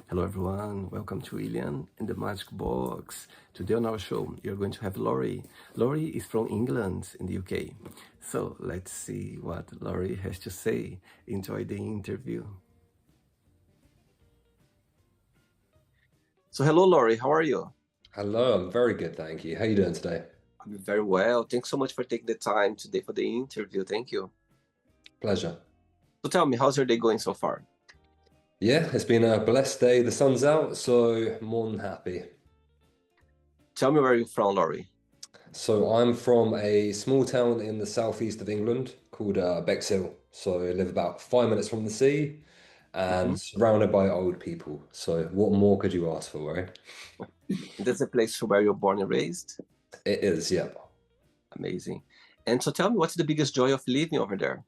Hello, everyone. Welcome to William and the Magic Box. Today on our show, you're going to have Laurie. Laurie is from England in the UK. So let's see what Laurie has to say. Enjoy the interview. So, hello, Laurie. How are you? Hello, I'm very good, thank you. How you doing today? I'm very well. Thanks so much for taking the time today for the interview. Thank you. Pleasure. So, tell me, how's your day going so far? Yeah, it's been a blessed day. The sun's out, so more than happy. Tell me where you're from, Laurie. So I'm from a small town in the southeast of England called Bexhill. So I live about 5 minutes from the sea Mhm. and surrounded by old people. So what more could you ask for, right? That's the place where you're born and raised? It is, yeah. Amazing. And so, tell me, what's the biggest joy of living over there?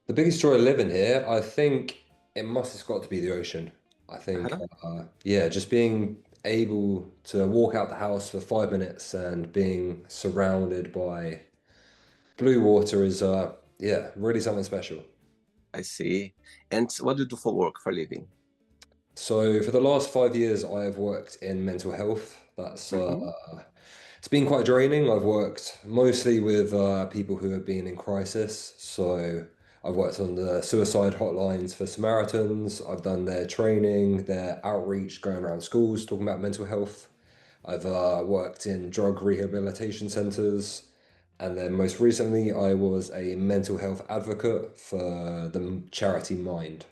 The biggest joy of living here, I think it must have got to be the ocean. I think, Uh-huh. yeah, just being able to walk out the house for 5 minutes and being surrounded by blue water is, yeah, really something special. I see. And what do you do for work, for living? So for the last 5 years, I have worked in mental health. Hmm. It's been quite draining. I've worked mostly with people who have been in crisis. So I've worked on the suicide hotlines for Samaritans. I've done their training, their outreach, going around schools talking about mental health. I've worked in drug rehabilitation centers. And then most recently, I was a mental health advocate for the charity Mind.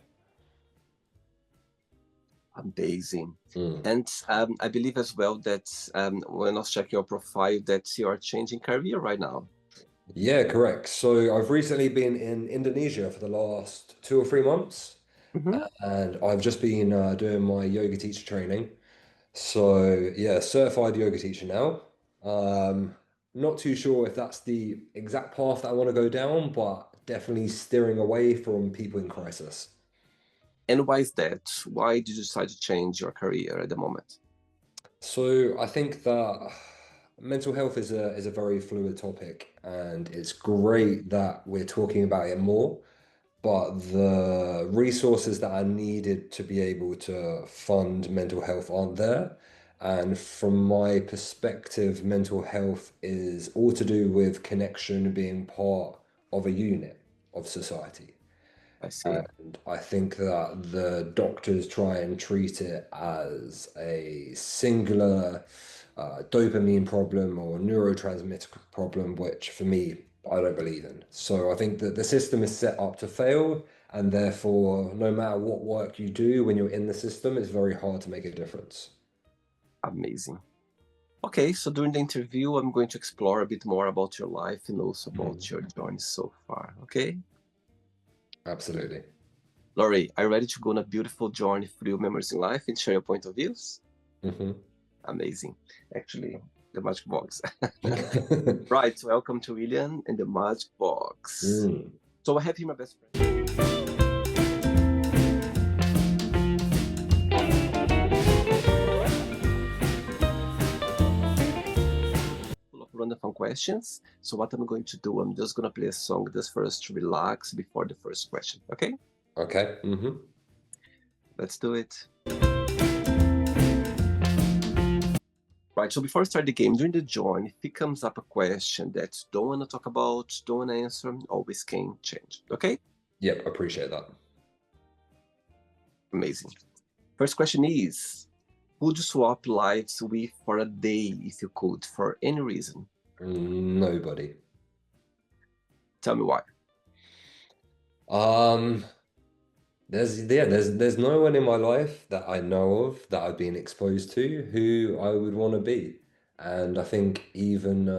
Amazing. Mm. And I believe as well that when I was checking your profile, that you are changing career right now. Yeah, correct. So I've recently been in Indonesia for the last 2 or 3 months, Hmm. and I've just been doing my yoga teacher training. So yeah, certified yoga teacher now. Not too sure if that's the exact path that I want to go down, but definitely steering away from people in crisis. And why is that? Why did you decide to change your career at the moment? So I think that mental health is a very fluid topic, and it's great that we're talking about it more. But the resources that are needed to be able to fund mental health aren't there. And from my perspective, mental health is all to do with connection being part of a unit of society. I see. And I think that the doctors try and treat it as a singular dopamine problem or neurotransmitter problem, which for me, I don't believe in. So I think that the system is set up to fail, and therefore, no matter what work you do when you're in the system, it's very hard to make a difference. Amazing. Okay, so during the interview, I'm going to explore a bit more about your life and also Mhm. about your journey so far. Okay? Absolutely. Laurie, are you ready to go on a beautiful journey through memories in life and share your point of views? Mhm. Amazing. Actually, the magic box. Right, welcome to William and the Magic Box. Mm. So I have here my best friend. Full of random fun questions. So what I'm going to do, I'm just gonna play a song just for us to relax before the first question. Okay? Okay. Let's do it. Right, so before we start the game, during the join, if it comes up a question that you don't want to talk about, don't want to answer, always can change. Okay? Yep, appreciate that. Amazing. First question is, would you swap lives with for a day if you could, for any reason? Nobody. Tell me why. Um, there's no one in my life that I know of that I've been exposed to who I would want to be. And I think even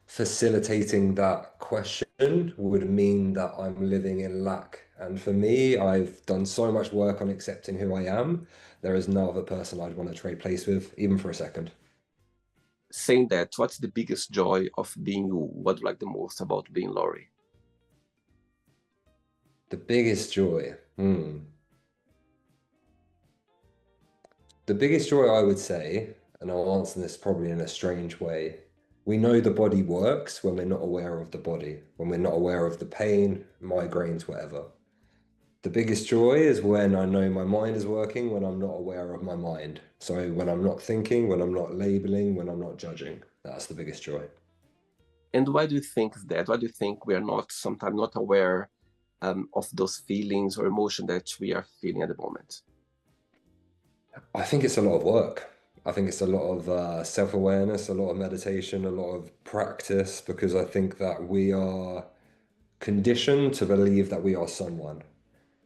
facilitating that question would mean that I'm living in lack. And for me, I've done so much work on accepting who I am. There is no other person I'd want to trade place with, even for a second. Saying that, what's the biggest joy of being you? What do you like the most about being Laurie? The biggest joy. The biggest joy I would say, and I'll answer this probably in a strange way, we know the body works when we're not aware of the body, when we're not aware of the pain, migraines, whatever. The biggest joy is when I know my mind is working, when I'm not aware of my mind. So when I'm not thinking, when I'm not labeling, when I'm not judging. That's the biggest joy. And why do you think that? Why do you think we are not sometimes not aware of those feelings or emotion that we are feeling at the moment? I think it's a lot of work. I think it's a lot of self-awareness, a lot of meditation, a lot of practice, because I think that we are conditioned to believe that we are someone.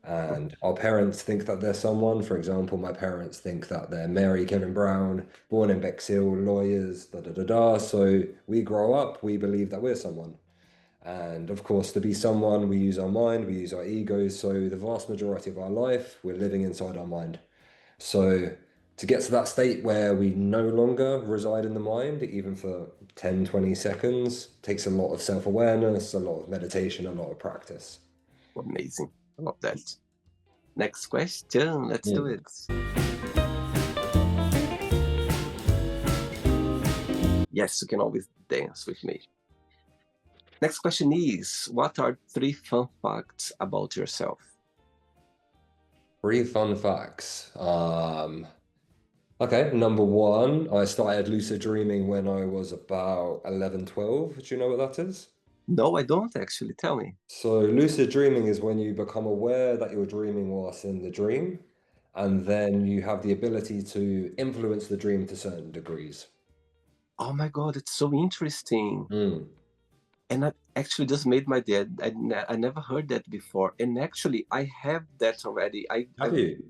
And our parents think that they're someone. For example, my parents think that they're Mary Kevin Brown, born in Bexhill, lawyers, da da da da. So we grow up, we believe that we're someone. And of course, to be someone, we use our mind, we use our egos. So the vast majority of our life, we're living inside our mind. So to get to that state where we no longer reside in the mind, even for 10, 20 seconds, takes a lot of self-awareness, a lot of meditation, a lot of practice. Amazing. I love that. Next question. Let's do it. Yes, you can always dance with me. Next question is, what are 3 fun facts about yourself? 3 fun facts. Okay, number one, I started lucid dreaming when I was about 11, 12. Do you know what that is? No, I don't actually. Tell me. So lucid dreaming is when you become aware that you're dreaming whilst in the dream, and then you have the ability to influence the dream to certain degrees. Oh my God, it's so interesting. Mm. And I actually just made my day. I never heard that before. And actually, I have that already. Have you?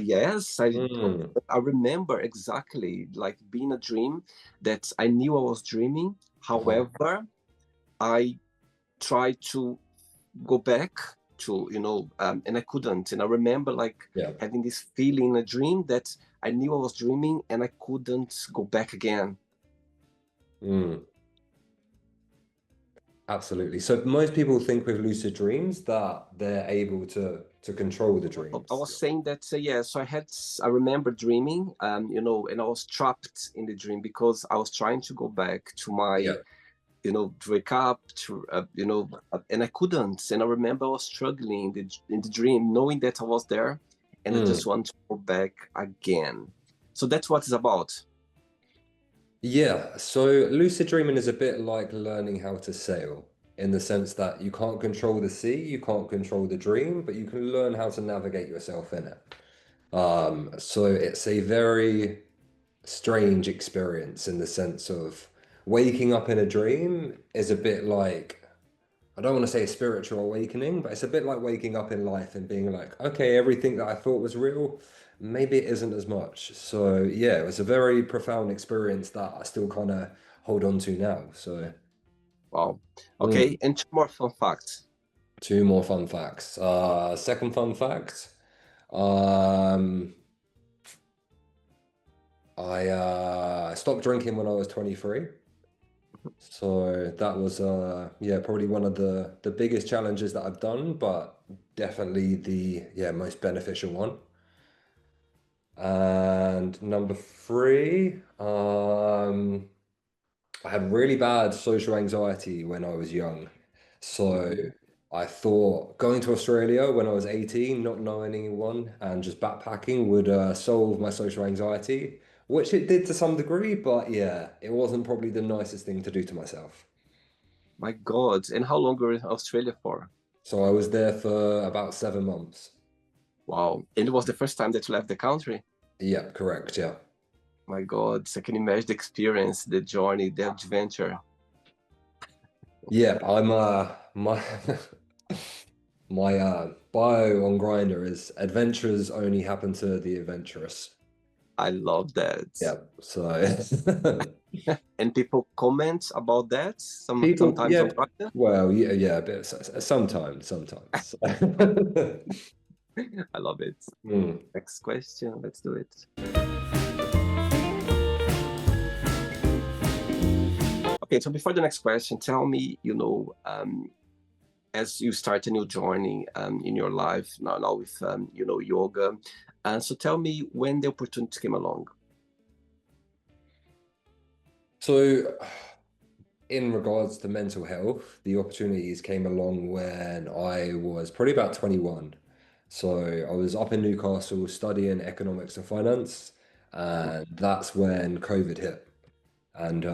Yes, Mm. I remember exactly like being a dream that I knew I was dreaming. Uh-huh. However, I tried to go back to, and I couldn't. And I remember like Yeah. having this feeling in a dream that I knew I was dreaming and I couldn't go back again. Mm. Absolutely. So most people think with lucid dreams that they're able to control the I dreams. was saying that, yeah, so I remember dreaming, and I was trapped in the dream because I was trying to go back to Yeah. my, to wake up, and I couldn't. And I remember I was struggling in the dream, knowing that I was there, and I Mm. just want to go back again. So that's what it's about. Yeah, so lucid dreaming is a bit like learning how to sail in the sense that you can't control the sea, you can't control the dream, but you can learn how to navigate yourself in it. So it's a very strange experience in the sense of waking up in a dream is a bit like, I don't want to say a spiritual awakening, but it's a bit like waking up in life and being like, okay, everything that I thought was real, maybe it isn't as much. So yeah, it was a very profound experience that I still kind of hold on to now. So Wow. mm, Okay, and 2 more fun facts. 2 more fun facts. Second fun fact, um, I stopped drinking when I was 23. So that was yeah, probably one of the biggest challenges that I've done, but definitely the most beneficial one. And number three, I had really bad social anxiety when I was young. So Mhm. I thought going to Australia when I was 18, not knowing anyone, and just backpacking would solve my social anxiety, which it did to some degree, but yeah, it wasn't probably the nicest thing to do to myself. My God. And how long were you in Australia for? So I was there for about 7 months. Wow. And it was the first time that you left the country? Yeah, correct. Yeah. My God. So I can imagine the experience, the journey, the adventure. Yeah, I'm my my bio on Grinder is adventures only happen to the adventurous. I love that. Yeah. So And people comment about that people, sometimes on yeah, Twitter. well, yeah, yeah, but sometimes. I love it. Hmm. Next question. Let's do it. Okay, so before the next question, tell me, as you start a new journey in your life now with yoga, and so tell me when the opportunity came along. So in regards to mental health, the opportunities came along when I was probably about 21. So I was up in Newcastle studying economics and finance, and that's when COVID hit. And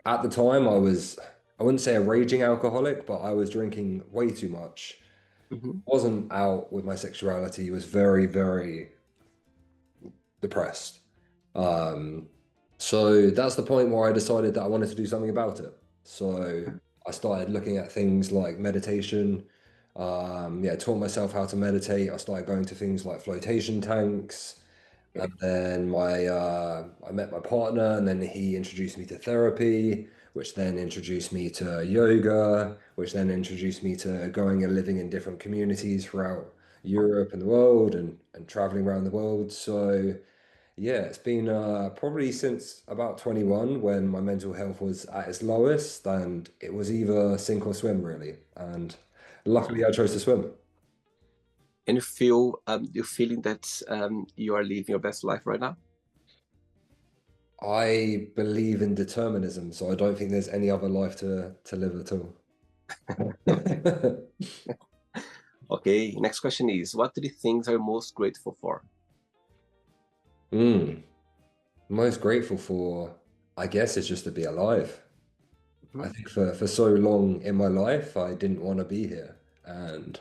at the time, I wouldn't say a raging alcoholic, but I was drinking way too much. Mm-hmm. Wasn't out with my sexuality, was very, very depressed. Um, so that's the point where I decided that I wanted to do something about it. So I started looking at things like meditation. Yeah, taught myself how to meditate. I started going to things like flotation tanks. And Okay. then I met my partner, and then he introduced me to therapy, which then introduced me to yoga, which then introduced me to going and living in different communities throughout Europe and the world and traveling around the world. So yeah, it's been probably since about 21 when my mental health was at its lowest, and it was either sink or swim, really. And luckily, I chose to swim. And you feel you feeling that you are living your best life right now? I believe in determinism, so I don't think there's any other life to live at all. Okay, next question is, what three things are you most grateful for? Mm. Most grateful for, I guess, is just to be alive. I Mhm. think for so long in my life, I didn't want to be here. And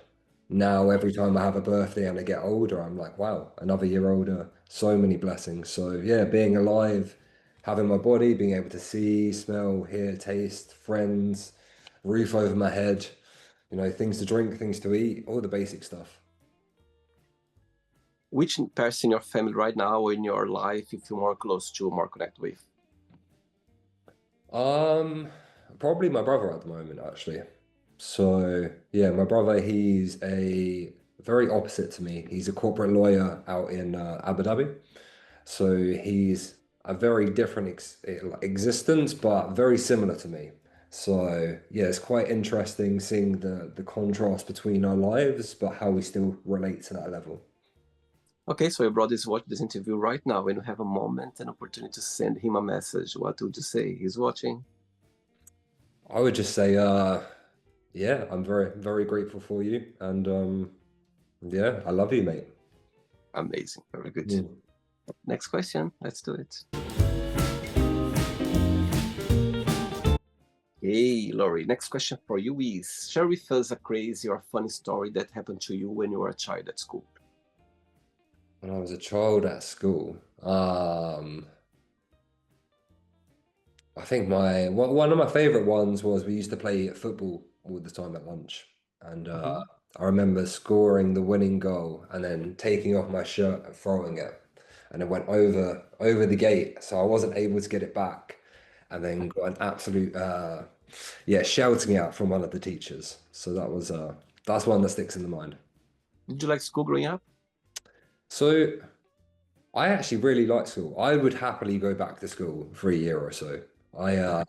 now every time I have a birthday and I get older, I'm like, wow, another year older, so many blessings. So yeah, being alive, having my body, being able to see, smell, hear, taste, friends, roof over my head, things to drink, things to eat, all the basic stuff. Which person in your family right now or in your life you feel more close to, more connect with? Um, Probably my brother at the moment, actually. So yeah, my brother, he's a very opposite to me. He's a corporate lawyer out in Abu Dhabi. So he's a very different existence, but very similar to me. So yeah, it's quite interesting seeing the contrast between our lives, but how we still relate to that level. Okay, so your brother is watching this interview right now and you have a moment, an opportunity to send him a message. What would you say? He's watching. I would just say, yeah, I'm very, very grateful for you, and yeah, I love you, mate. Amazing. Very good. Mm. Next question. Let's do it. Hey, Laurie. Next question for you is, share with us a crazy or funny story that happened to you when you were a child at school. When I was a child at school, I think one of my favorite ones was we used to play football all the time at lunch, and Mhm. I remember scoring the winning goal and then taking off my shirt and throwing it, and it went over the gate, so I wasn't able to get it back, and then got an absolute yeah shouting out from one of the teachers. So that's one that sticks in the mind. Did you like school growing up? So I actually really like school. I would happily go back to school for a year or so. I uh,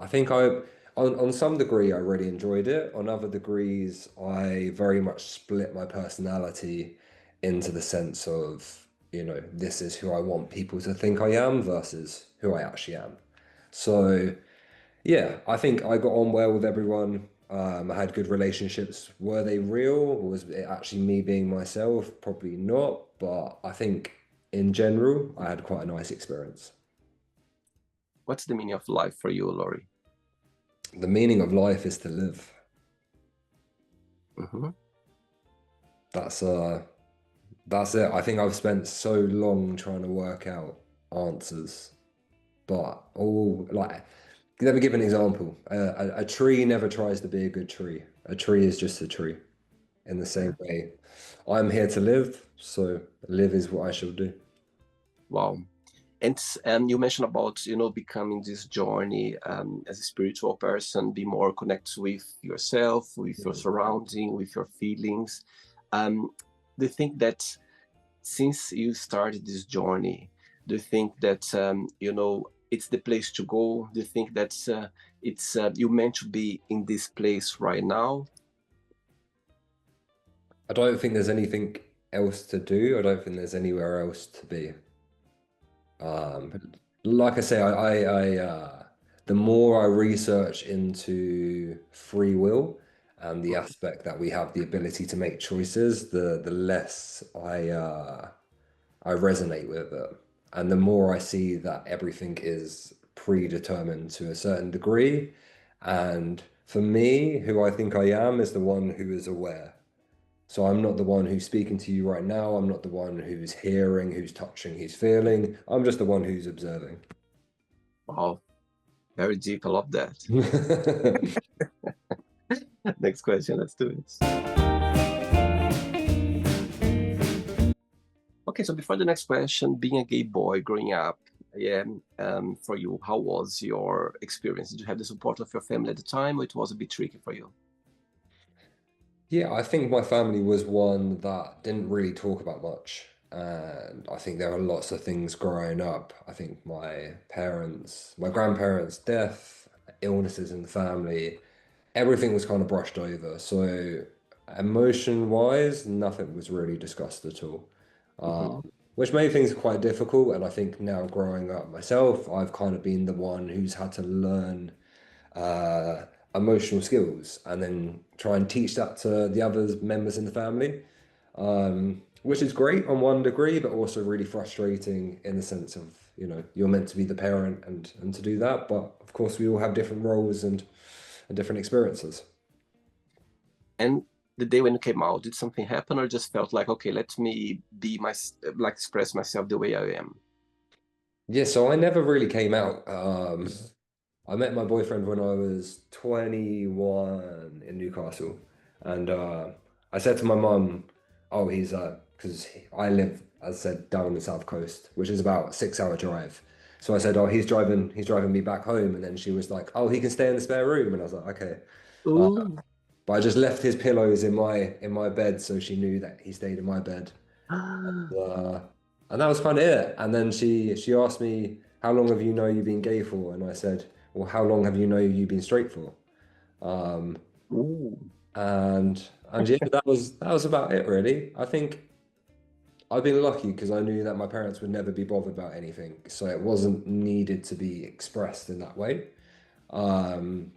I think on some degree, I really enjoyed it. On other degrees, I very much split my personality into the sense of, this is who I want people to think I am versus who I actually am. So, yeah, I think I got on well with everyone. I had good relationships. Were they real? Was it actually me being myself? Probably not. But I think in general, I had quite a nice experience. What's the meaning of life for you, Laurie? The meaning of life is to live. Mhm. That's uh That's it. I think I've spent so long trying to work out answers, but all like, let me give an example. A tree never tries to be a good tree. A tree is just a tree. In the same Yeah. way, I'm here to live, so live is what I shall do. Wow. And you mentioned about becoming this journey as a spiritual person, be more connected with yourself, with your Mm. surrounding, with your feelings. Um, do you think that since you started this journey, do you think that it's the place to go? Do you think that it's you meant to be in this place right now? I don't think there's anything else to do. I don't think there's anywhere else to be. But like I say, the more I research into free will and the aspect that we have the ability to make choices, the less I resonate with it. And the more I see that everything is predetermined to a certain degree. And for me, who I think I am is the one who is aware. So I'm not the one who's speaking to you right now. I'm not the one who's hearing, who's touching, who's feeling. I'm just the one who's observing. Wow, very deep. I love that. Next question, let's do it. Okay, so before the next question, being a gay boy growing up, yeah, for you, how was your experience? Did you have the support of your family at the time, or it was a bit tricky for you? Yeah, I think my family was one that didn't really talk about much. And I think there are lots of things growing up. I think my grandparents' death, illnesses in the family, everything was kind of brushed over. So emotion-wise, nothing was really discussed at all. Hmm. Which made things quite difficult. And I think now growing up myself, I've kind of been the one who's had to learn uh, emotional skills and then try and teach that to the other members in the family, which is great on one degree, but also really frustrating in the sense of, you're meant to be the parent and to do that. But of course, we all have different roles and different experiences. And the day when you came out, did something happen, or just felt like, okay, let me be like express myself the way I am? Yeah, so I never really came out. I met my boyfriend when I was 21 in Newcastle, and I said to my mum, "Oh, he's because I live, as I said, down on the south coast, which is about a 6 hour drive." So I said, "Oh, he's driving me back home," and then she was like, "Oh, he can stay in the spare room," and I was like, "Okay." Uh, Ooh. but I just left his pillows in my bed, so she knew that he stayed in my bed. Uh, and that was kind of it. And then she asked me, "How long have you know you've been gay for?" And I said, "Well, how long have you know you've been straight for?" Um, Ooh. and yeah, that was about it really. I think I've been lucky because I knew that my parents would never be bothered about anything, so it wasn't needed to be expressed in that way. Um,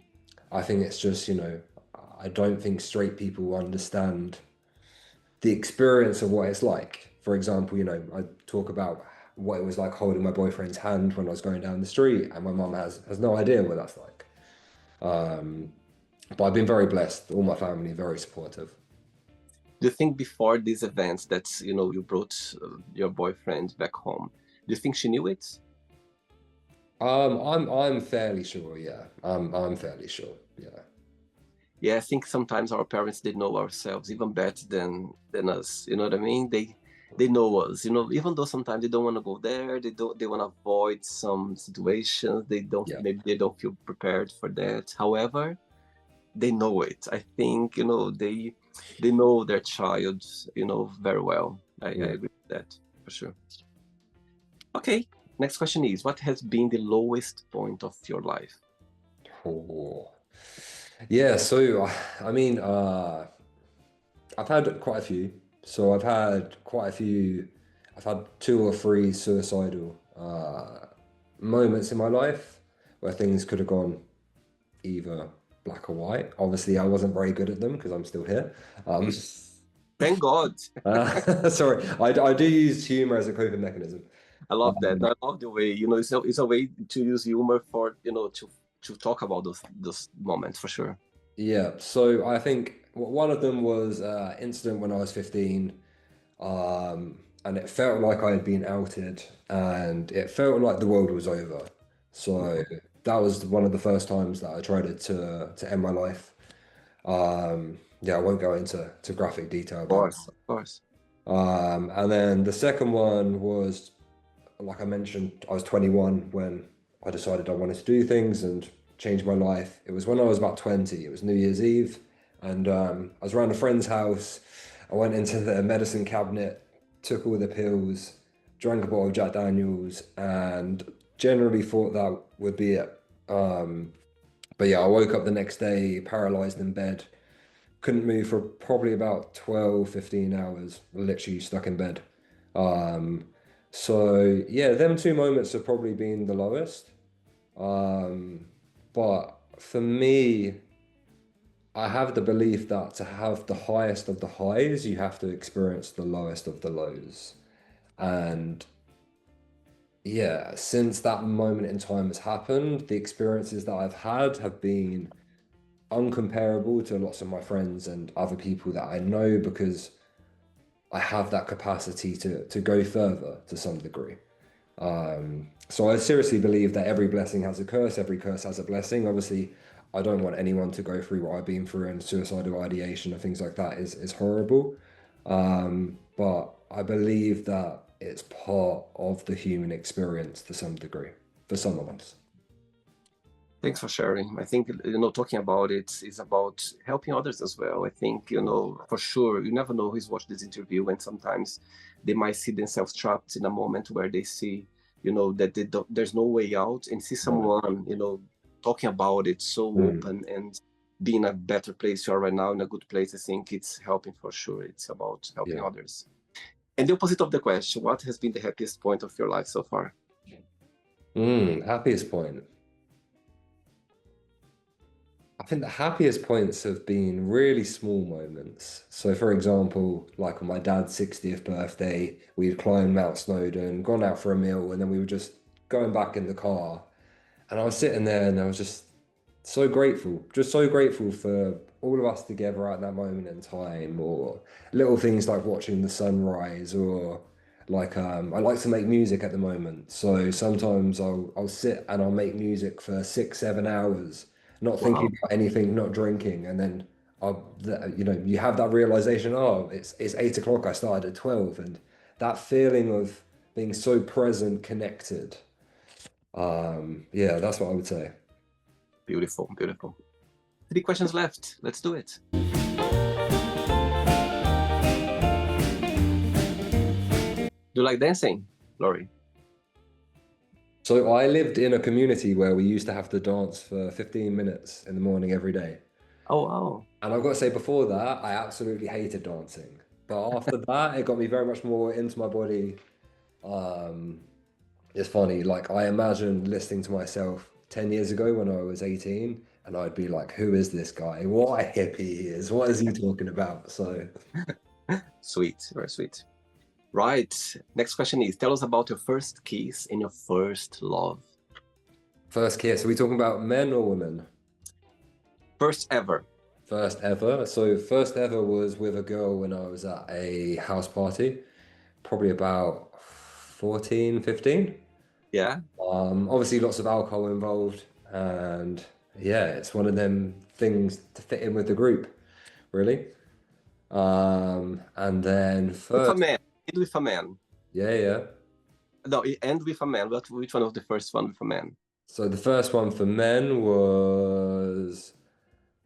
I think it's just, I don't think straight people understand the experience of what it's like. For example, I talk about what it was like holding my boyfriend's hand when I was going down the street, and my mum has no idea what that's like. Um, but I've been very blessed. All my family very supportive. Do you think before these events that you brought your boyfriend back home, do you think she knew it? I'm fairly sure. Yeah, I'm fairly sure. Yeah, Yeah, I think sometimes our parents they know ourselves even better than us. You know what I mean? They know us. Even though sometimes they don't want to go there, they want to avoid some situations. yeah, Maybe they don't feel prepared for that. However, they know it. I think they know their child very well. I yeah. agree with that for sure. Okay, next question is, what has been the lowest point of your life? Oh. Yeah. So, I mean, I've had quite a few. So I've had quite a few. I've had two or three suicidal moments in my life where things could have gone either black or white. Obviously, I wasn't very good at them because I'm still here. Um, Thank God. sorry, I do use humor as a coping mechanism. I love that. Um, I love the way, it's a way to use humor for, to talk about those moments for sure. yeah, so I think one of them was incident when I was 15. And it felt like I had been outed and it felt like the world was over. So Mhm. that was one of the first times that I tried to end my life. Yeah, I won't go into graphic detail Of about course, of course. and then the second one was, like I mentioned, I was 21 when I decided I wanted to do things and change my life. It was when I was about 20. It was New Year's Eve, and I was around a friend's house. I went into the medicine cabinet, took all the pills, drank a bottle of Jack Daniels, and generally thought that would be it. But yeah, I woke up the next day paralyzed in bed, couldn't move for probably about 12, 15 hours, literally stuck in bed. Um, so yeah, them two moments have probably been the lowest. Um, but for me, I have the belief that to have the highest of the highs, you have to experience the lowest of the lows. And yeah, since that moment in time has happened, the experiences that I've had have been uncomparable to lots of my friends and other people that I know because I have that capacity to go further to some degree. So I seriously believe that every blessing has a curse, every curse has a blessing. Obviously, I don't want anyone to go through what I've been through, and suicidal ideation and things like that is horrible. But I believe that it's part of the human experience to some degree, for some of us. Thanks for sharing. I think, talking about it is about helping others as well. I think, for sure, you never know who's watching this interview, and sometimes they might see themselves trapped in a moment where they see, that there's no way out, and see Right. someone, talking about it so Mm, open and being a better place you are right now, in a good place. I think it's helping for sure. It's about helping yeah. others. And the opposite of the question, what has been the happiest point of your life so far? Happiest point. I think the happiest points have been really small moments. So, for example, like on my dad's 60th birthday, we'd climbed Mount Snowdon, gone out for a meal, and then we were just going back in the car. And I was sitting there and I was just so grateful for all of us together at that moment in time, or little things like watching the sunrise, or like I like to make music at the moment. So sometimes I'll sit and I'll make music for 6, 7 hours, not thinking Wow, about anything, not drinking, and then you have that realization, oh, it's 8 o'clock, I started at 12, and that feeling of being so present, connected. Yeah, that's what I would say. beautiful, beautiful. 3 questions left. Let's do it. Do you like dancing, Laurie? So I lived in a community where we used to have to dance for 15 minutes in the morning every day. Oh, wow. And I've got to say, before that, I absolutely hated dancing. But after that, it got me very much more into my body. Um, it's funny, like I imagine listening to myself 10 years ago when I was 18, and I'd be like, who is this guy? What a hippie he is. What is he talking about? So, Sweet, very sweet. Right. Next question is, tell us about your first kiss and your first love. first kiss, are we talking about men or women? First ever. First ever. So first ever was with a girl when I was at a house party, probably about 14, 15. Yeah. Obviously lots of alcohol involved, and yeah, it's one of them things to fit in with the group, really. And then With a first, man. End with a man. yeah, yeah. No, it end with a man. But which one was the first one with a man? So the first one for men was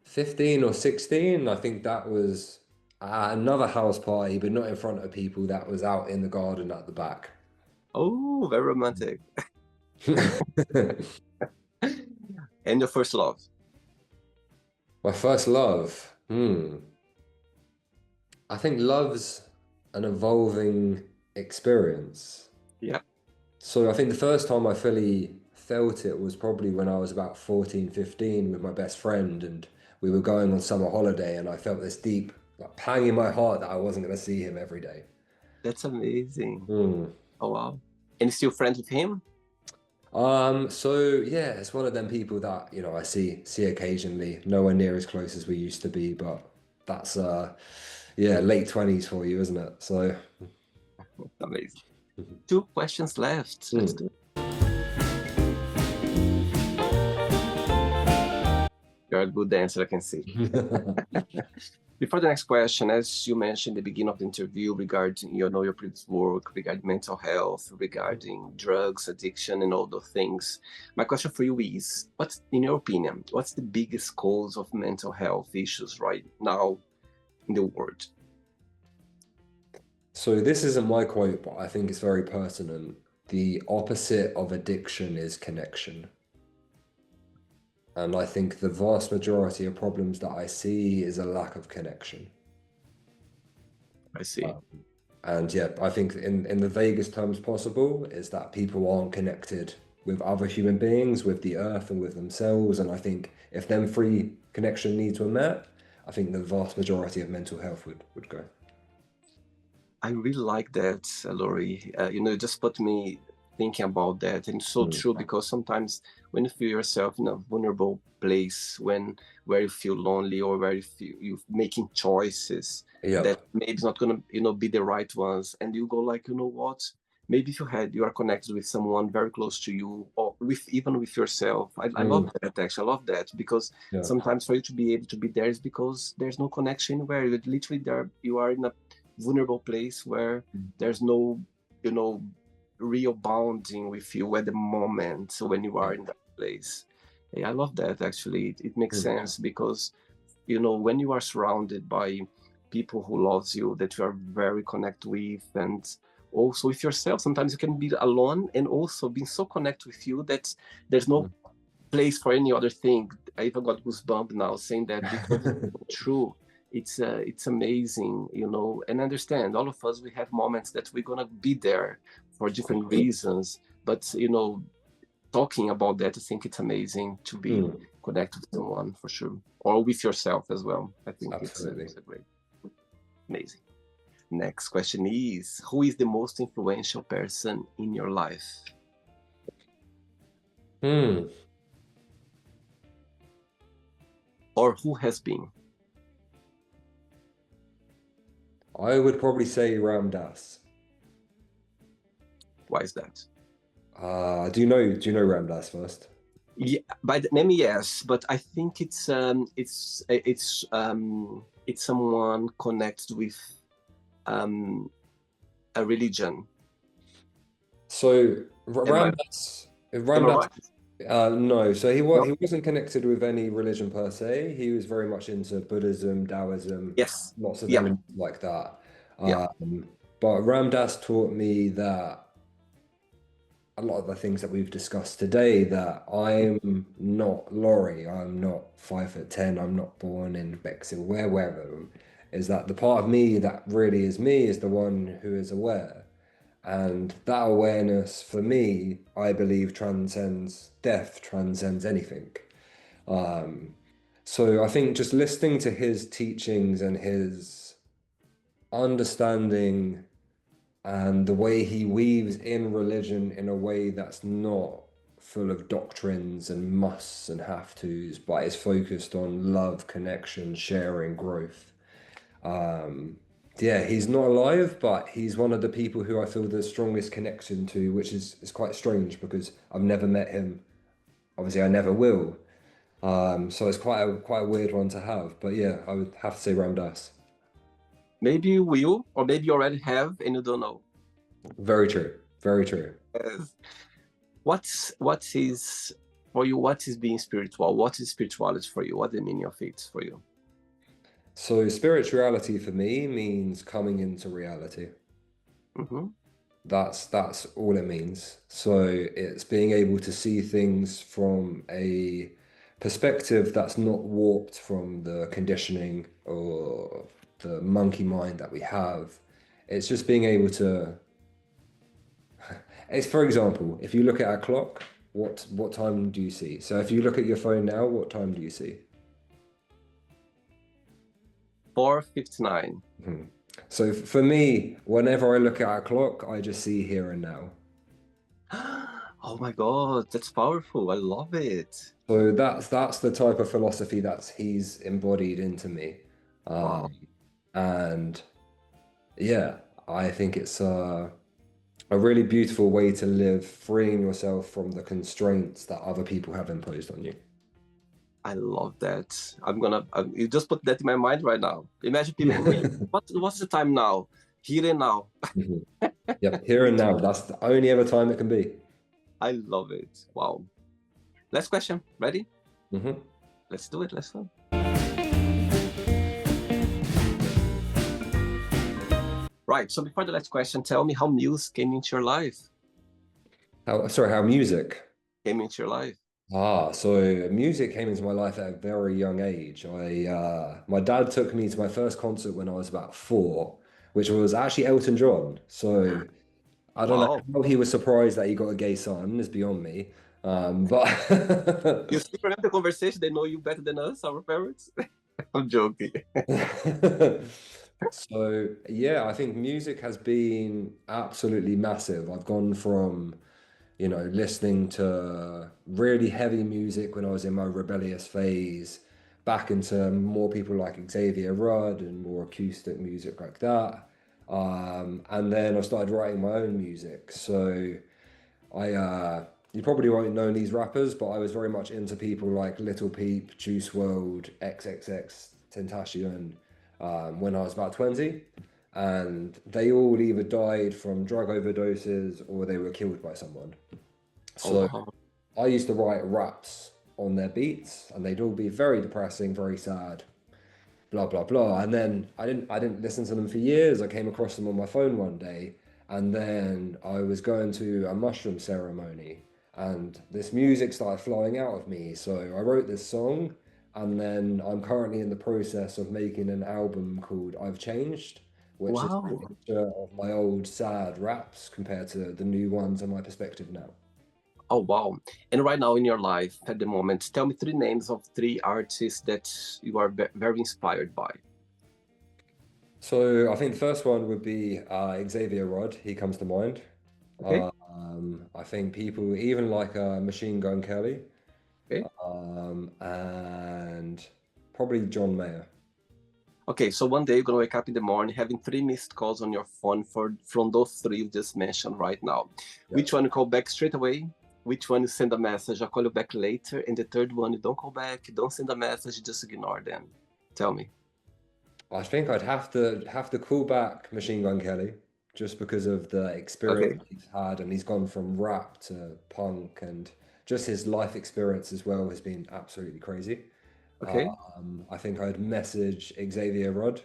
15 or 16. I think that was at another house party, but not in front of people. That was out in the garden at the back. Oh, very romantic. And your first love. My first love. I think love's an evolving experience. Yeah. So I think the first time I fully felt it was probably when I was about 14, 15 with my best friend, and we were going on summer holiday, and I felt this deep like, pang in my heart that I wasn't going to see him every day. That's amazing. Hmm. Oh, wow. And still friends with him? So yeah, it's one of them people that, I see occasionally, nowhere near as close as we used to be, but that's yeah, late 20s for you, isn't it? So Amazing. 2 questions left. Let's hmm. do it. You're a good dancer, I can see. Before the next question, as you mentioned in the beginning of the interview regarding, your previous work, regarding mental health, regarding drugs, addiction, and all those things, my question for you is, in your opinion, what's the biggest cause of mental health issues right now in the world? So this isn't my quote, but I think it's very pertinent. The opposite of addiction is connection. And I think the vast majority of problems that I see is a lack of connection. I see. And yeah, I think in the vaguest terms possible is that people aren't connected with other human beings, with the earth and with themselves. And I think if them three connection needs were met, I think the vast majority of mental health would go. I really like that, Laurie. You just put me thinking about that, and it's so Mm. true because sometimes when you feel yourself in a vulnerable place, when where you feel lonely or where you feel you making choices that Yep. maybe not gonna be the right ones, and you go like, you know what? Maybe if you are connected with someone very close to you, or with even with yourself. I love Mm. that actually. I love that because Yeah. sometimes for you to be able to be there is because there's no connection where you literally there you are in a vulnerable place where there's no, you know, real bonding with you at the moment when you Yeah. are in that place. Yeah, I love that actually. It makes Mm. sense because, when you are surrounded by people who loves you, that you are very connected with, and also with yourself, sometimes you can be alone and also being so connected with you that there's no place for any other thing. I even got goosebumps now saying that because it's so true. It's amazing, and understand all of us we have moments that we're gonna be there for different reasons. But talking about that, I think it's amazing to be Mm. connected with someone for sure, or with yourself as well. I think Absolutely. it's a great, amazing. Next question is: who is the most influential person in your life, Hmm. or who has been? I would probably say Ram Dass. Why is that? Do you know Ram Dass first? Yeah, by the name, yes, but I think it's someone connected with um a religion. So Am Ram I Dass, am Ram I Dass, right? no. So No. he wasn't connected with any religion per se. He was very much into Buddhism, Taoism, Yes. lots of Yeah. elements like that. Yeah. But Ram Dass taught me that a lot of the things that we've discussed today, that I'm not Laurie, I'm not 5'10", I'm not born in Bexhill, wherever, is that the part of me that really is me is the one who is aware. And that awareness for me, I believe, transcends death, transcends anything. Um, so I think just listening to his teachings and his understanding and the way he weaves in religion in a way that's not full of doctrines and musts and have tos, but is focused on love, connection, sharing, growth. Um, yeah, he's not alive, but he's one of the people who I feel the strongest connection to, which is quite strange because I've never met him. Obviously, I never will. So it's quite a weird one to have. But yeah, I would have to say Ram Dass. Maybe you will, or maybe you already have and you don't know. Very true. Very true. Yes. What is for you? What is being spiritual? What is spirituality for you? What the meaning of it for you? So spirituality for me means coming into reality. Hmm. That's all it means. So it's being able to see things from a perspective that's not warped from the conditioning or the monkey mind that we have. It's just being able to, it's for example, if you look at a clock, what time do you see? So if you look at your phone now, what time do you see? 4:59. Mhm. So for me, whenever I look at a clock, I just see here and now. Oh my God, that's powerful. I love it. So that's the type of philosophy that he's embodied into me. Wow. Um, and yeah, I think it's a really beautiful way to live, freeing yourself from the constraints that other people have imposed on you. I love that. You just put that in my mind right now. Imagine people, really, what's the time now? Here and now. Mhm. Yep, here and now. Literally. That's the only ever time it can be. I love it. Wow. Last question. Ready? Hmm. Let's do it. Let's go. Right. So before the last question, tell me how music came into your life. How music. Came into your life. So music came into my life at a very young age. My dad took me to my first concert when I was about 4, which was actually Elton John. So I don't know Wow. how he was surprised that he got a gay son, is beyond me. But You still remember the conversation? They know you better than us, our parents. I'm joking. So yeah, I think music has been absolutely massive. I've gone from, listening to really heavy music when I was in my rebellious phase, back into more people like Xavier Rudd and more acoustic music like that. And then I started writing my own music. So you probably won't know these rappers, but I was very much into people like Little Peep, Juice World, XXX, Tentacion, when I was about 20. And they all either died from drug overdoses or they were killed by someone. Oh, So wow. I used to write raps on their beats, and they'd all be very depressing, very sad, blah blah blah. And then I didn't listen to them for years. I came across them on my phone one day, and then I was going to a mushroom ceremony, and this music started flowing out of me. So I wrote this song, and then I'm currently in the process of making an album called I've Changed, which is a Wow. mixture of my old sad raps compared to the new ones and my perspective now. Oh, wow. And right now in your life, at the moment, tell me three names of three artists that you are very inspired by. So I think the first one would be Xavier Rudd. He comes to mind. Okay? I think people even like Machine Gun Kelly, Okay? and probably John Mayer. Okay, so one day you're gonna wake up in the morning having three missed calls on your phone from those three you just mentioned right now. Yeah. Which one you call back straight away? Which one you send a message, I'll call you back later, and the third one you don't call back, you don't send a message, just ignore them. Tell me. I think I'd have to call back Machine Gun Kelly just because of the experience Okay, he's had, and he's gone from rap to punk, and just his life experience as well has been absolutely crazy. okay, I think I'd message Xavier Rudd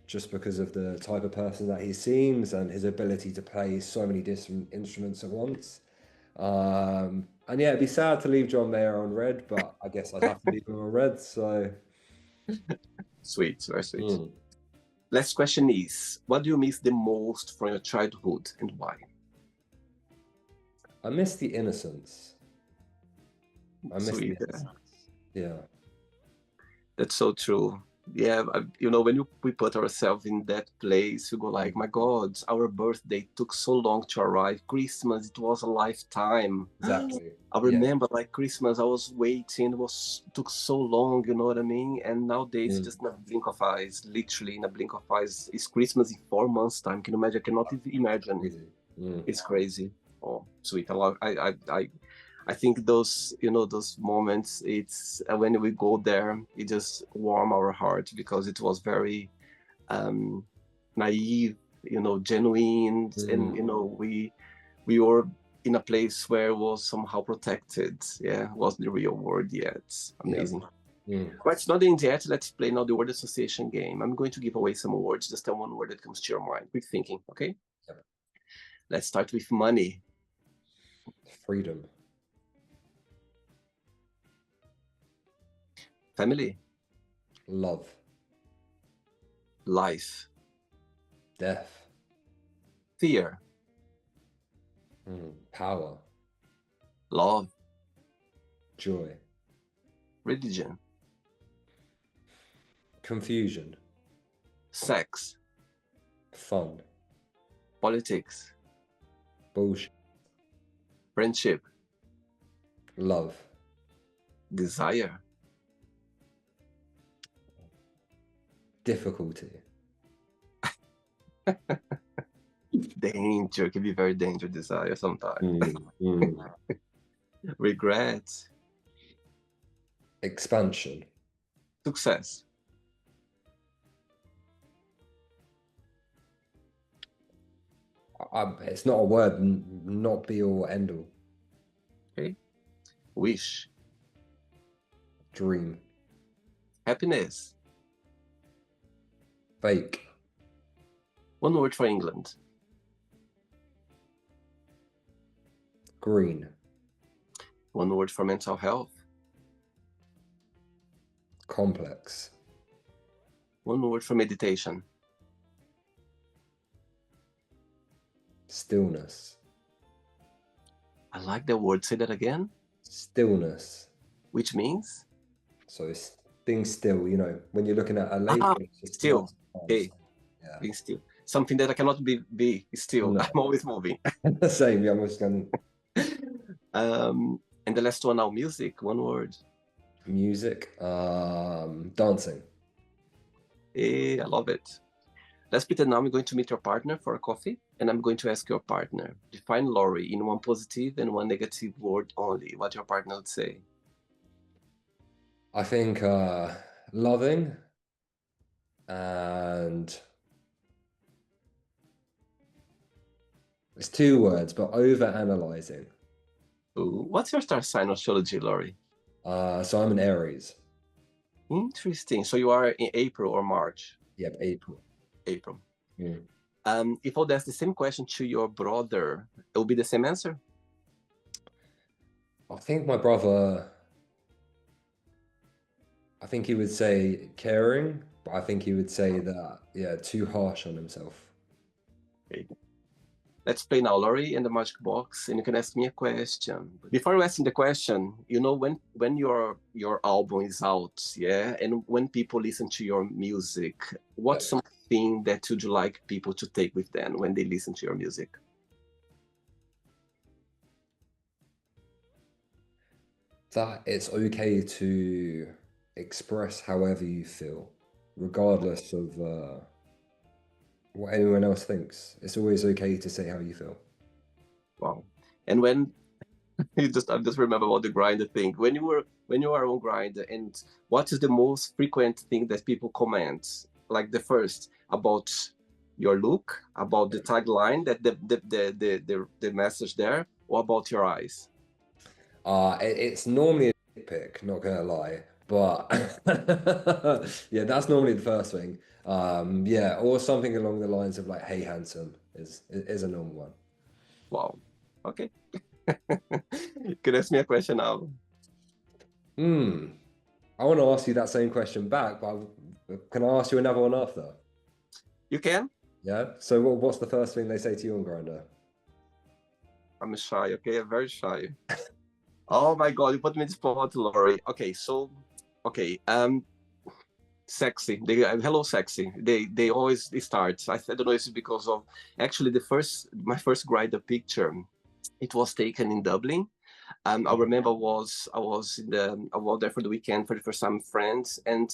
just because of the type of person that he seems and his ability to play so many different instruments at once. And yeah, it'd be sad to leave John Mayer on red, but I guess I'd have to leave him on red. So sweet, very sweet. hmm. Last question is, what do you miss the most from your childhood and why? I miss the innocence. I miss the Sweet. innocence. Yeah, That's so true. Yeah, when we put ourselves in that place, we go like, my God, our birthday took so long to arrive. Christmas, it was a lifetime. exactly. I Yeah. remember like Christmas, I was waiting, it was took so long, you know what I mean? And nowadays, Mm. just in a blink of eyes, literally in a blink of eyes, it's Christmas in 4 months' time. Can you imagine? I cannot even imagine. Crazy. Mm. It's crazy. Oh, sweet. I love. I think those moments. It's when we go there, it just warm our heart because it was very um, naive, genuine, and Mm. we were in a place where it was somehow protected. Yeah, wasn't the real world yet. Yeah. Amazing. Mm. Right, it's not the end yet. Let's play now the word association game. I'm going to give away some words. Just tell one word that comes to your mind. Quick thinking, okay? Yep. Let's start with money, Freedom, family, love, life, death, fear, power, love, joy, religion, confusion, sex, fun, politics, bullshit, friendship, love, desire, difficulty, danger. Can be very dangerous. Desire sometimes. mm. Regret, Expansion. success, It's not a word, not be all end all. okay, wish, Dream, happiness. fake, One word for England, green, one word for mental health, complex, one word for meditation, stillness, I like that word. Say that again. stillness. Which means So it's being still, you know, when you're looking at a lake, Ah, it's just still. lots of plants. Okay, Yeah. being still. Something that I cannot be still. No. I'm always moving. Same. Yeah, I'm just going And the last one now, music, one word. music, dancing. I love it. Let's pretend now I'm going to meet your partner for a coffee, and I'm going to ask your partner, define Laurie in one positive and one negative word only. What your partner would say. I think loving and it's two words, but over analyzing. Ooh, what's your star sign astrology, Laurie? So I'm an Aries. Interesting. So you are in April or March? Yep, April. April. Mm. If I would ask the same question to your brother, it will be the same answer? I think my brother, I think he would say caring, but I think he would say that, yeah, too harsh on himself. Okay. Let's play now, Laurie, in the magic box, and you can ask me a question. Before asking the question, you know, when your album is out, yeah, and when people listen to your music, Yeah. what's something that you'd like people to take with them when they listen to your music? That it's okay to express however you feel, regardless of what anyone else thinks. It's always okay to say how you feel. Wow. And when I just remember about the grinder thing. When you are on grinder, and what is the most frequent thing that people comment? Like the first about your look, about the tagline that the message there, or about your eyes? It's normally a pick, not gonna lie, but yeah, that's normally the first thing. Yeah, or something along the lines of like, "Hey, handsome" is a normal one. Wow. Okay. Can you ask me a question now? Hmm. I want to ask you that same question back, but can I ask you another one after? You can. Yeah. So what's the first thing they say to you on Grinder? I'm shy. Okay, I'm very shy. Oh my God, you put me in the spot, Laurie. Okay, so okay. Sexy. They hello sexy. They always start. I don't know if it's because of actually my first grinder picture. It was taken in Dublin. I remember I was there for the weekend for the first time with friends, and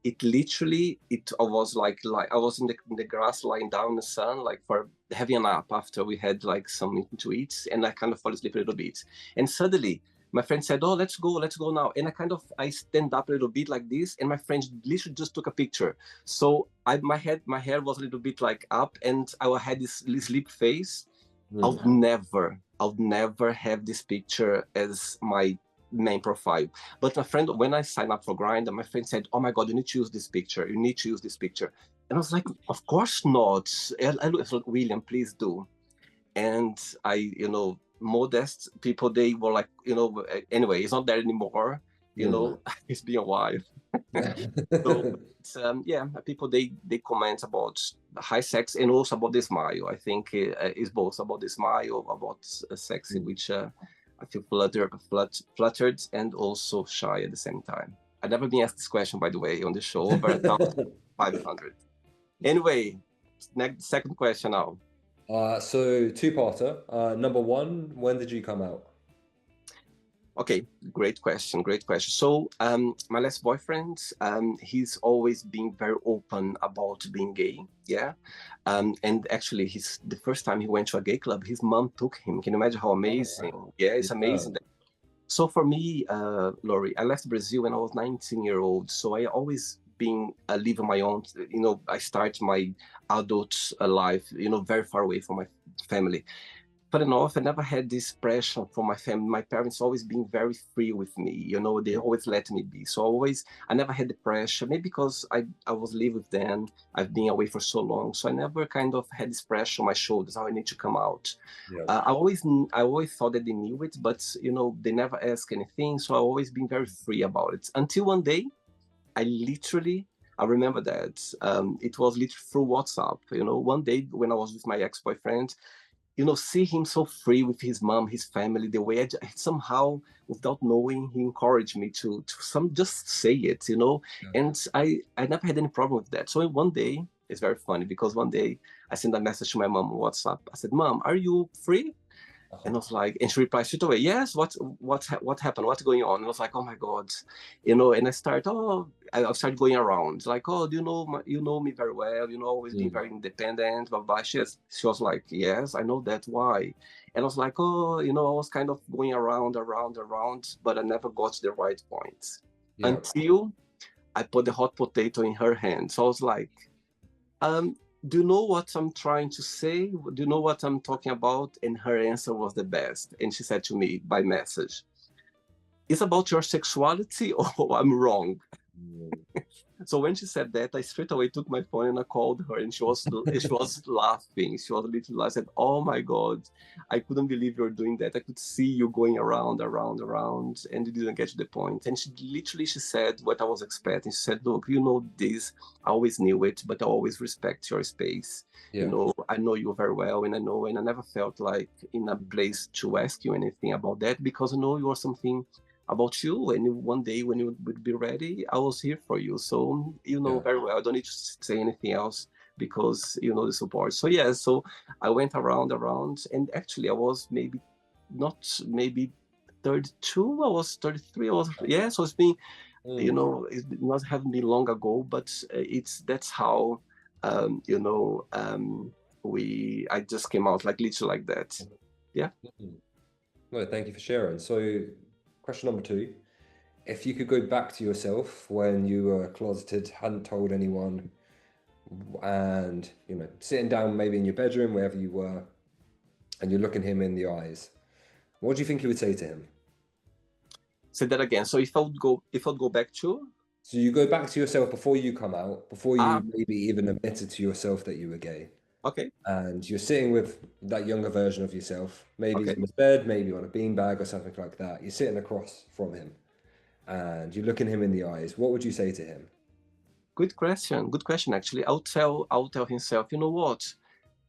it literally I was like I was in the grass lying down in the sun like for having a nap after we had like something to eat, and I kind of fell asleep a little bit, and suddenly my friend said, "Oh, let's go now," and I stand up a little bit like this, and my friend literally just took a picture. So my hair was a little bit like up, and I had this sleep face. Hmm. I would never have this picture as my main profile. But my friend, when I signed up for Grindr, my friend said, "Oh my God, you need to use this picture. You need to use this picture." And I was like, "Of course not." I was like, "William, please do." And modest people, they were like, anyway, it's not there anymore. Hmm. It's been a while. So, yeah, people they comment about high sex and also about the smile. I think it's both about the smile, about sexy, which I feel fluttered and also shy at the same time. I've never been asked this question, by the way, on the show, over 1,500. Anyway, next second question now. So two-parter. Number one, when did you come out? Okay, great question. Great question. So, my last boyfriend, he's always been very open about being gay. Yeah. And actually, he's the first time he went to a gay club, his mom took him. Can you imagine how Oh, amazing? wow. Yeah, it's Yeah. amazing. So for me, Laurie, I left Brazil when I was 19-year-old. So I always been living my own, I start my adult life, very far away from my family. But enough, I never had this pressure from my family. My parents always been very free with me. They always let me be. So I never had the pressure. Maybe because I was living with them. I've been away for so long, so I never kind of had this pressure on my shoulders. How I need to come out. Yeah. I always thought that they knew it, but they never ask anything. So I've always been very free about it. Until one day, I remember that it was literally through WhatsApp. One day when I was with my ex-boyfriend, see him so free with his mom, his family, the way somehow, without knowing, he encouraged me to some just say it. Yeah. And I never had any problem with that. So one day, it's very funny because one day I sent a message to my mom on WhatsApp. I said, "Mom, are you free?" And I was like, and she replied straight away, "Yes, what happened? What's going on?" And I was like, "Oh my God." And I started going around, like, "Oh, do you know me very well, always being Mm. very independent, blah, blah." She was like, "Yes, I know that. Why?" And I was like, "Oh, I was kind of going around, but I never got to the right point Yeah. until I put the hot potato in her hand." So I was like, um, do you know what I'm trying to say? Do you know what I'm talking about? And her answer was the best. And she said to me by message, "It's about your sexuality or I'm wrong?" Mm. So when she said that, I straight away took my phone and I called her, and she was laughing. She was literally, I said, "Oh my God, I couldn't believe you're doing that. I could see you going around, and you didn't get to the point." And she said what I was expecting. She said, "Look, this. I always knew it, but I always respect your space. Yeah. I know you very well, and I never felt like in a place to ask you anything about that because I know you are something about you, and one day when you would be ready, I was here for you. So you know Yeah. very well, I don't need to say anything else because you know the support." So yeah, so I went around, and actually I was maybe not maybe 32, I was 33, I was, yeah. So it's been, Mm. it not haven't been long ago, but that's how um you know um I just came out like literally like that. Yeah. Mm. No, thank you for sharing. So, question number two. If you could go back to yourself when you were closeted, hadn't told anyone, and sitting down maybe in your bedroom, wherever you were, and you're looking him in the eyes, what do you think you would say to him? Say that again. So if I'd go back to, So you go back to yourself before you come out, before ah, you maybe even admitted to yourself that you were gay, okay. and you're sitting with that younger version of yourself. Maybe he's Okay. in his bed, maybe on a beanbag or something like that. You're sitting across from him, and you're looking him in the eyes. What would you say to him? Good question. Good question, actually. I'll tell himself, you know what?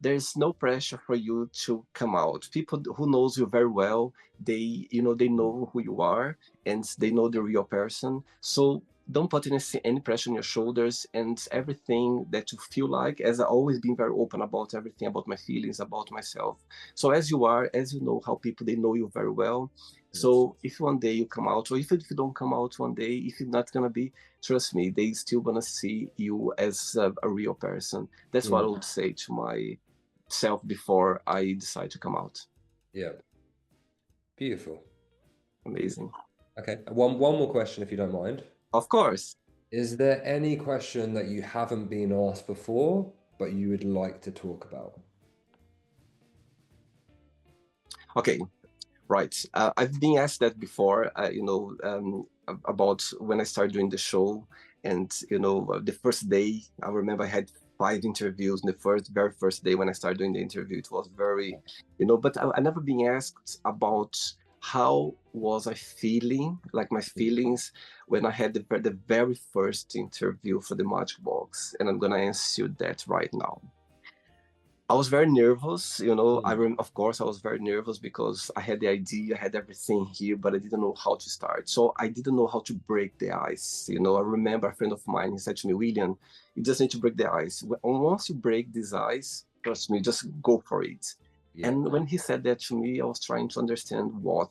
There's no pressure for you to come out. People who knows you very well, they know who you are and they know the real person. So don't put any pressure on your shoulders, and everything that you feel like, as I always been very open about everything, about my feelings, about myself. So as you are, as you know how people, they know you very well. Yes. So if one day you come out, or if you don't come out one day, if you're not gonna be, trust me, they still gonna see you as a real person. That's what I Mm. would say to my self before I decide to come out. Yeah. Beautiful. Beautiful. Amazing. Okay. One more question, if you don't mind. Of course. Is there any question that you haven't been asked before, but you would like to talk about? Okay. Right. I've been asked that before, about when I started doing the show. And, the first day, I remember I had 5 interviews. And the very first day when I started doing the interview, it was very, but I never been asked about how was I feeling, like my feelings when I had the very first interview for the Magic Box. And I'm going to answer you that right now. I was very nervous, Mm. of course I was very nervous because I had the idea, I had everything here, but I didn't know how to start. So I didn't know how to break the ice. I remember a friend of mine, he said to me, "William, you just need to break the ice. Once you break this ice, trust me, just go for it." Yeah. And when he said that to me, I was trying to understand what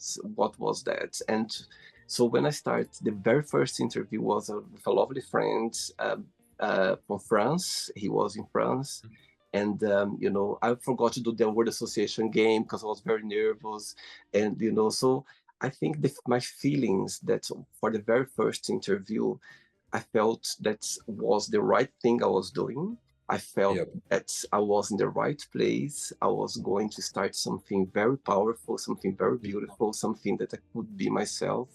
was that. And so when I started, the very first interview was with a lovely friend from France. He was in France, and I forgot to do the word association game because I was very nervous. And so I think my feelings, that for the very first interview, I felt that was the right thing I was doing. I felt Yeah. that I was in the right place. I was going to start something very powerful, something very beautiful, something that I could be myself.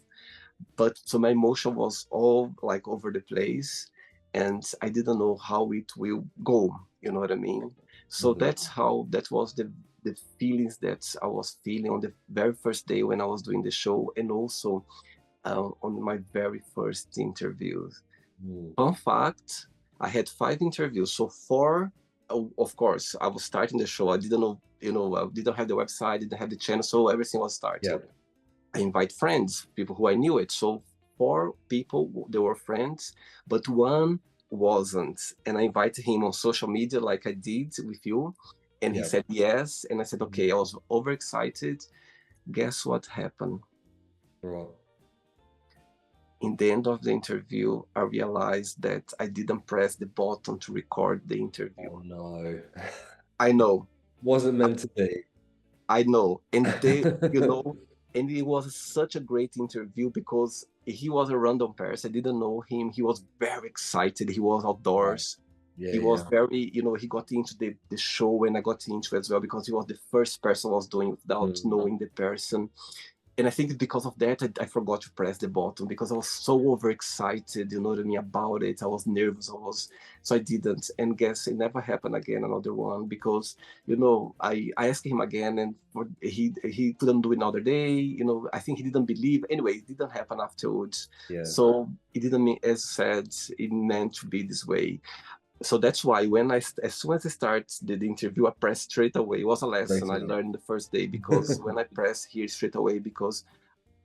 But so my emotion was all like over the place, and I didn't know how it will go. You know what I mean? So Mhm. that was the feelings that I was feeling on the very first day when I was doing the show, and also on my very first interviews. Mm. Fun fact: I had 5 interviews, so 4 of course, I was starting the show. I didn't know, I didn't have the website, didn't have the channel, so everything was starting. Yep. I invite friends, people who I knew it. So 4 people, they were friends, but one wasn't. And I invited him on social media like I did with you. And he Yep. said yes. And I said, Mhm. okay, I was overexcited. Guess what happened? Right. In the end of the interview, I realized that I didn't press the button to record the interview. Oh no. I know, Wasn't meant to be. I know. And it was such a great interview because he was a random person. I didn't know him. He was very excited. He was Right. outdoors. Yeah, He was yeah. very, he got into the show and I got into as well because he was the first person I was doing without Mm. knowing the person. And I think because of that, I forgot to press the button because I was so overexcited, you know what I mean, about it. I was nervous. So I didn't. And guess it never happened again, another one, because, I asked him again and he couldn't do it another day. I think he didn't believe. Anyway, it didn't happen afterwards. Yeah. So it didn't mean, as I said, it meant to be this way. So that's why as soon as I start the interview, I press straight away. It was a lesson Great I idea. learned the first day because when I press here straight away, because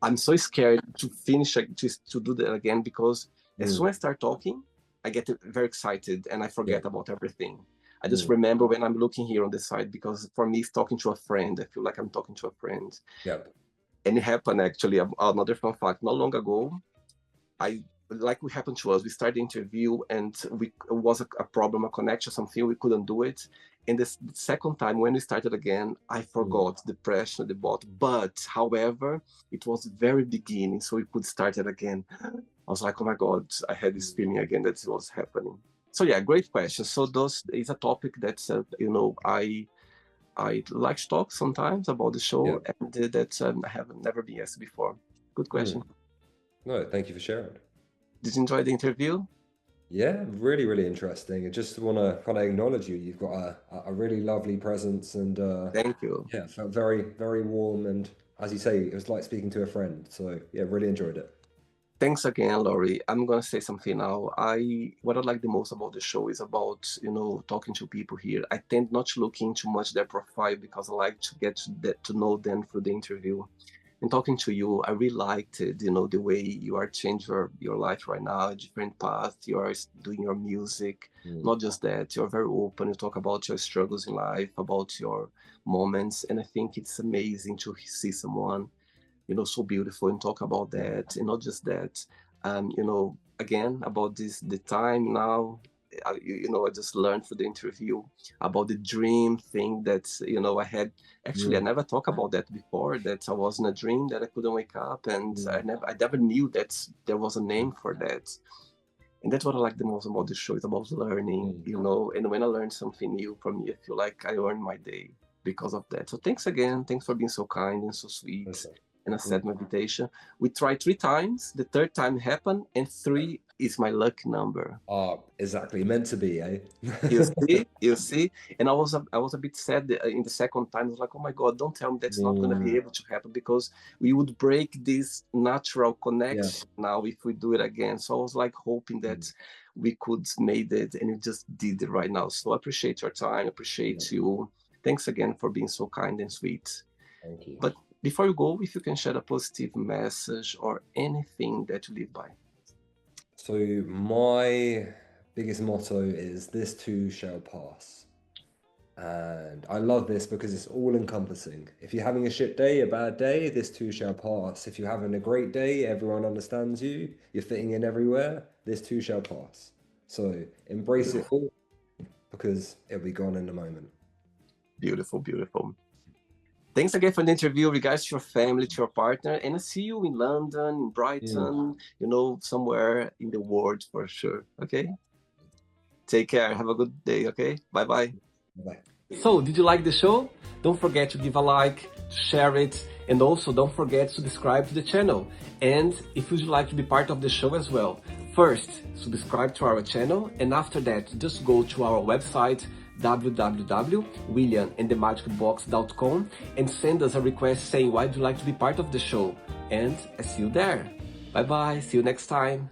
I'm so scared to finish to do that again because as soon Mm. as I start talking, I get very excited and I Yeah. forget about everything. I just Mm. remember when I'm looking here on the side because for me, it's talking to a friend. I feel like I'm talking to a friend. Yep. And it happened actually. Another fun fact: not long ago, I like we happened to us. We started the interview and it was a problem, a connection, something we couldn't do it. And the second time when we started again, I Mm. forgot the pressure, the bot. But however, it was very beginning, so we could start it again. I was like, oh my God, I had this Mm. feeling again that it was happening. So yeah, great question. So those is a topic that's I like to talk sometimes about the show, Yep. and that I have never been asked before. Good question. Mm. No, thank you for sharing. Did you enjoy the interview? Yeah, really, really interesting. I just want to kind of acknowledge you. You've got a really lovely presence and Thank you. yeah, felt very, very warm. And as you say, it was like speaking to a friend. So yeah, really enjoyed it. Thanks again, Laurie. I'm gonna say something now. What I like the most about the show is about, talking to people here. I tend not to look into much their profile because I like to get to know them through the interview. And talking to you, I really liked it, the way you are changing your life right now, a different path. You are doing your music. Mm. Not just that, you're very open. You talk about your struggles in life, about your moments. And I think it's amazing to see someone so beautiful and talk about Yeah. that. And not just that, again, about the time now. I just learned for the interview about the dream thing that, I had. Actually, I Mm. never talked about that before, that I was in a dream that I couldn't wake up. And Mm. I never knew that there was a name for that. And that's what I like the most about the show. It's about learning, Mm. and when I learn something new from you, I feel like I earned my day because of that. So thanks again. Thanks for being so kind and so sweet Pleasure. and Mm. accept my invitation. We tried 3 times. The third time happened, and 3 is my lucky number. Exactly. Meant to be, eh? You see, and I was a bit sad in the second time. I was like, oh my God, don't tell me that's not going to be Mm. able to happen because we would break this natural Yeah. connection now if we do it again. So I was like hoping Mm. that we could made it, and it just did it right now. So I appreciate your time, Yeah. appreciate you. Thanks again for being so kind and sweet. Thank you. But before you go, if you can share a positive message or anything that you live by. So my biggest motto is this too shall pass. And I love this because it's all encompassing. If you're having a shit day, a bad day, this too shall pass. If you're having a great day, everyone understands you, you're fitting in everywhere, this too shall pass. So embrace it all because it'll be gone in a moment. Beautiful, beautiful. Thanks again for the interview. Regards to your family, to your partner, and I see you in London, in Mm. Brighton, somewhere in the world for sure. Okay? Take care. Have a good day. Okay? Bye bye. Bye. So, did you like the show? Don't forget to give a like, share it, and also don't forget to subscribe to the channel. And if you'd like to be part of the show as well, first, subscribe to our channel, and after that, just go to our website, www.williamandthemagicbox.com, and send us a request saying why would you like to be part of the show. And I see you there. Bye bye. See you next time.